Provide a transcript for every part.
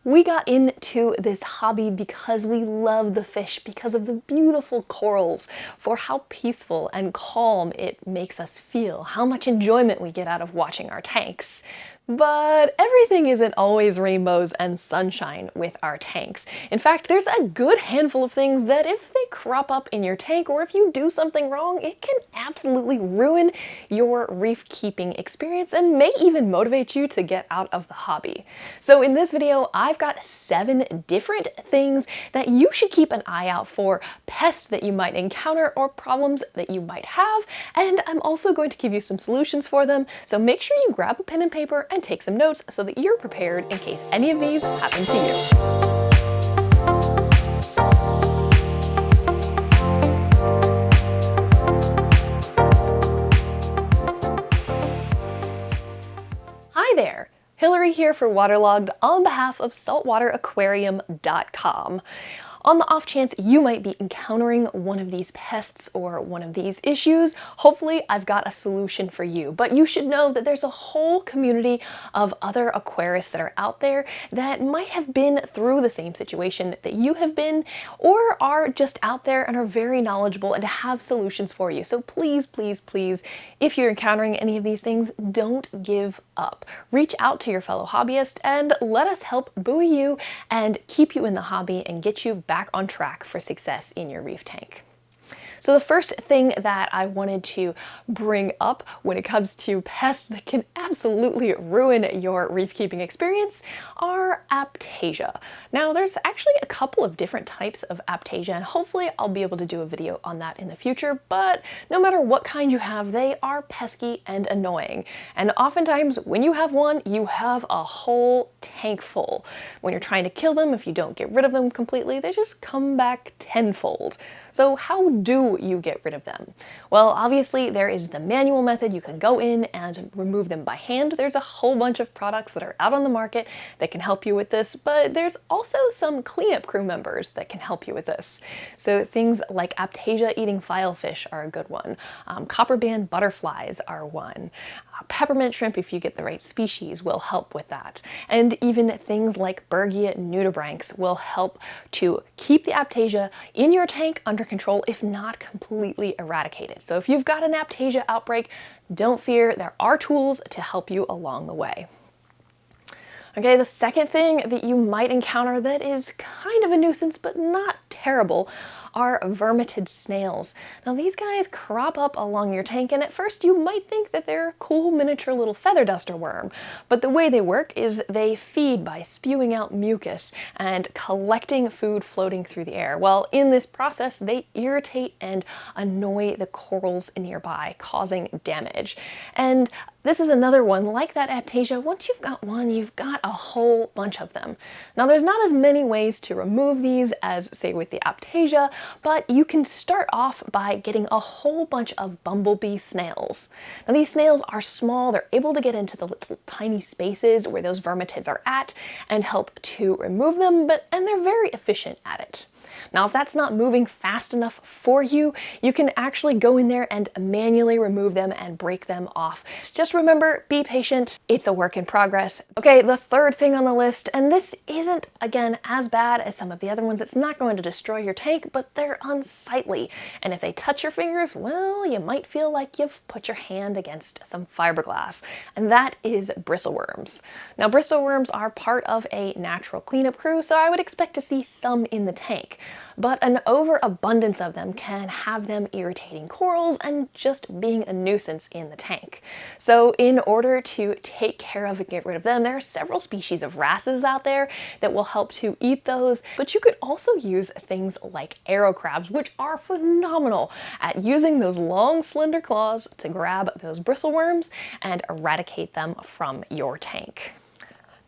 We got into this hobby because we love the fish, because of the beautiful corals, for how peaceful and calm it makes us feel, how much enjoyment we get out of watching our tanks. But everything isn't always rainbows and sunshine with our tanks. In fact, there's a good handful of things that if they crop up in your tank or if you do something wrong, it can absolutely ruin your reef keeping experience and may even motivate you to get out of the hobby. So in this video, I've got 7 different things that you should keep an eye out for, pests that you might encounter or problems that you might have, and I'm also going to give you some solutions for them, so make sure you grab a pen and paper and take some notes so that you're prepared in case any of these happen to you. Hi there! Hillary here for Waterlogged on behalf of saltwateraquarium.com. On the off chance you might be encountering one of these pests or one of these issues, hopefully I've got a solution for you. But you should know that there's a whole community of other aquarists that are out there that might have been through the same situation that you have been, or are just out there and are very knowledgeable and have solutions for you. So please, please, please, if you're encountering any of these things, don't give up. Reach out to your fellow hobbyist and let us help buoy you and keep you in the hobby and get you back on track for success in your reef tank. So the first thing that I wanted to bring up when it comes to pests that can absolutely ruin your reef keeping experience are Aiptasia. Now there's actually a couple of different types of Aiptasia, and hopefully I'll be able to do a video on that in the future, but no matter what kind you have, they are pesky and annoying. And oftentimes when you have one, you have a whole tank full. When you're trying to kill them, if you don't get rid of them completely, they just come back tenfold. So how do you get rid of them? Well, obviously there is the manual method. You can go in and remove them by hand. There's a whole bunch of products that are out on the market that can help you with this, but there's also some cleanup crew members that can help you with this. So things like Aiptasia eating filefish are a good one. Copper band butterflies are one. Peppermint shrimp, if you get the right species, will help with that. And even things like Bergia nudibranchs will help to keep the Aiptasia in your tank under control, if not completely eradicate it. So if you've got an Aiptasia outbreak, don't fear, there are tools to help you along the way. Okay, the second thing that you might encounter that is kind of a nuisance but not terrible are vermitid snails. Now these guys crop up along your tank, and at first you might think that they're a cool miniature little feather duster worm, but the way they work is they feed by spewing out mucus and collecting food floating through the air. Well, in this process they irritate and annoy the corals nearby, causing damage. And this is another one like that Aiptasia. Once you've got one, you've got a whole bunch of them. Now there's not as many ways to remove these as, say, with the Aiptasia, but you can start off by getting a whole bunch of bumblebee snails. Now these snails are small, they're able to get into the little tiny spaces where those vermitids are at and help to remove them, and they're very efficient at it. Now, if that's not moving fast enough for you, you can actually go in there and manually remove them and break them off. Just remember, be patient. It's a work in progress. Okay, the third thing on the list, and this isn't, again, as bad as some of the other ones. It's not going to destroy your tank, but they're unsightly. And if they touch your fingers, well, you might feel like you've put your hand against some fiberglass. And that is bristleworms. Now, bristleworms are part of a natural cleanup crew, so I would expect to see some in the tank. But an overabundance of them can have them irritating corals and just being a nuisance in the tank. So in order to take care of and get rid of them, there are several species of wrasses out there that will help to eat those, but you could also use things like arrow crabs, which are phenomenal at using those long, slender claws to grab those bristleworms and eradicate them from your tank.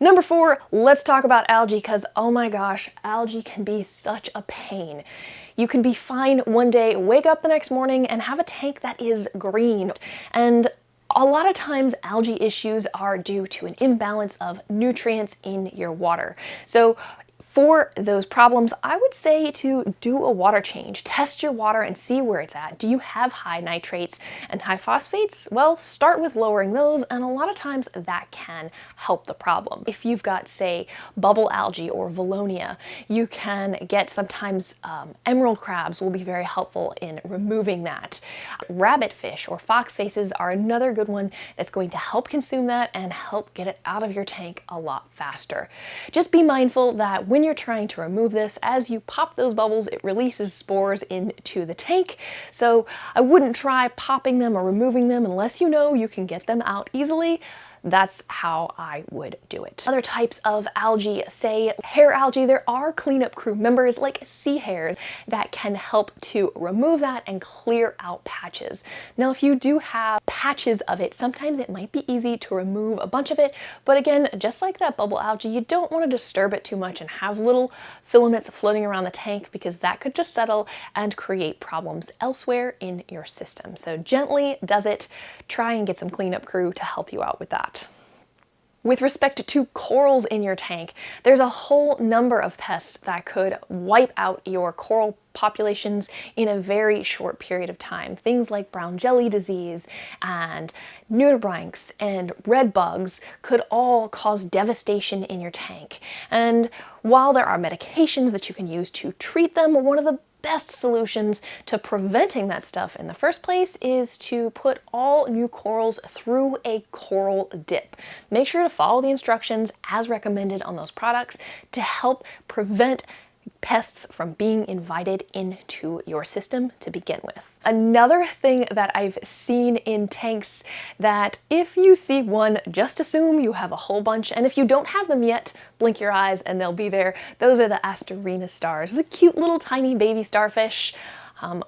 Number 4, let's talk about algae, because oh my gosh, algae can be such a pain. You can be fine one day, wake up the next morning and have a tank that is green. And a lot of times algae issues are due to an imbalance of nutrients in your water. So For those problems, I would say to do a water change. Test your water and see where it's at. Do you have high nitrates and high phosphates? Well, start with lowering those, and a lot of times that can help the problem. If you've got, say, bubble algae or valonia, you can get sometimes emerald crabs will be very helpful in removing that. Rabbit fish or fox faces are another good one that's going to help consume that and help get it out of your tank a lot faster. Just be mindful that when you're trying to remove this, as you pop those bubbles, it releases spores into the tank. So I wouldn't try popping them or removing them unless you know you can get them out easily. That's how I would do it. Other types of algae, say hair algae, there are cleanup crew members like sea hares that can help to remove that and clear out patches. Now, if you do have patches of it, sometimes it might be easy to remove a bunch of it, but again, just like that bubble algae, you don't want to disturb it too much and have little filaments floating around the tank because that could just settle and create problems elsewhere in your system. So gently does it. Try and get some cleanup crew to help you out with that. With respect to corals in your tank, there's a whole number of pests that could wipe out your coral populations in a very short period of time. Things like brown jelly disease and nudibranchs and red bugs could all cause devastation in your tank. And while there are medications that you can use to treat them, one of the best solutions to preventing that stuff in the first place is to put all new corals through a coral dip. Make sure to follow the instructions as recommended on those products to help prevent pests from being invited into your system to begin with. Another thing that I've seen in tanks that if you see one, just assume you have a whole bunch, and if you don't have them yet, blink your eyes and they'll be there. Those are the Asterina stars, the cute little tiny baby starfish.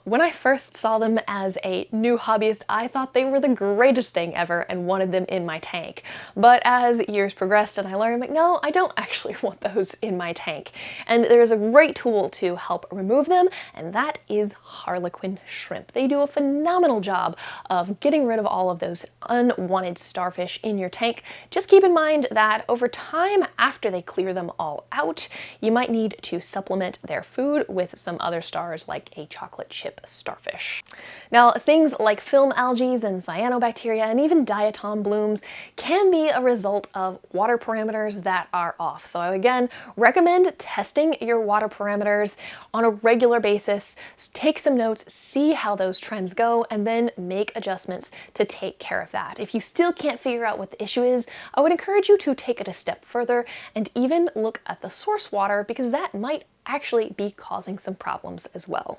When I first saw them as a new hobbyist, I thought they were the greatest thing ever and wanted them in my tank. But as years progressed and I learned, like, no, I don't actually want those in my tank. And there's a great tool to help remove them, and that is harlequin shrimp. They do a phenomenal job of getting rid of all of those unwanted starfish in your tank. Just keep in mind that over time, after they clear them all out, you might need to supplement their food with some other stars like a chocolate chip starfish. Now, things like film algae and cyanobacteria and even diatom blooms can be a result of water parameters that are off. So I again recommend testing your water parameters on a regular basis. Take some notes, see how those trends go, and then make adjustments to take care of that. If you still can't figure out what the issue is, I would encourage you to take it a step further and even look at the source water, because that might actually be causing some problems as well.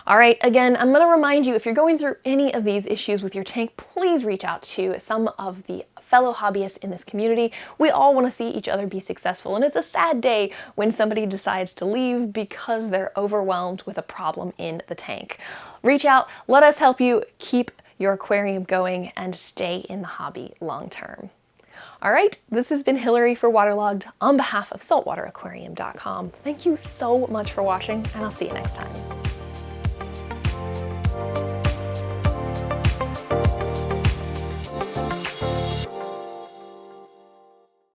All right, again, I'm going to remind you, if you're going through any of these issues with your tank, please reach out to some of the fellow hobbyists in this community. We all want to see each other be successful, and it's a sad day when somebody decides to leave because they're overwhelmed with a problem in the tank. Reach out, let us help you keep your aquarium going and stay in the hobby long term. All right, this has been Hillary for Waterlogged on behalf of saltwateraquarium.com. Thank you so much for watching, and I'll see you next time.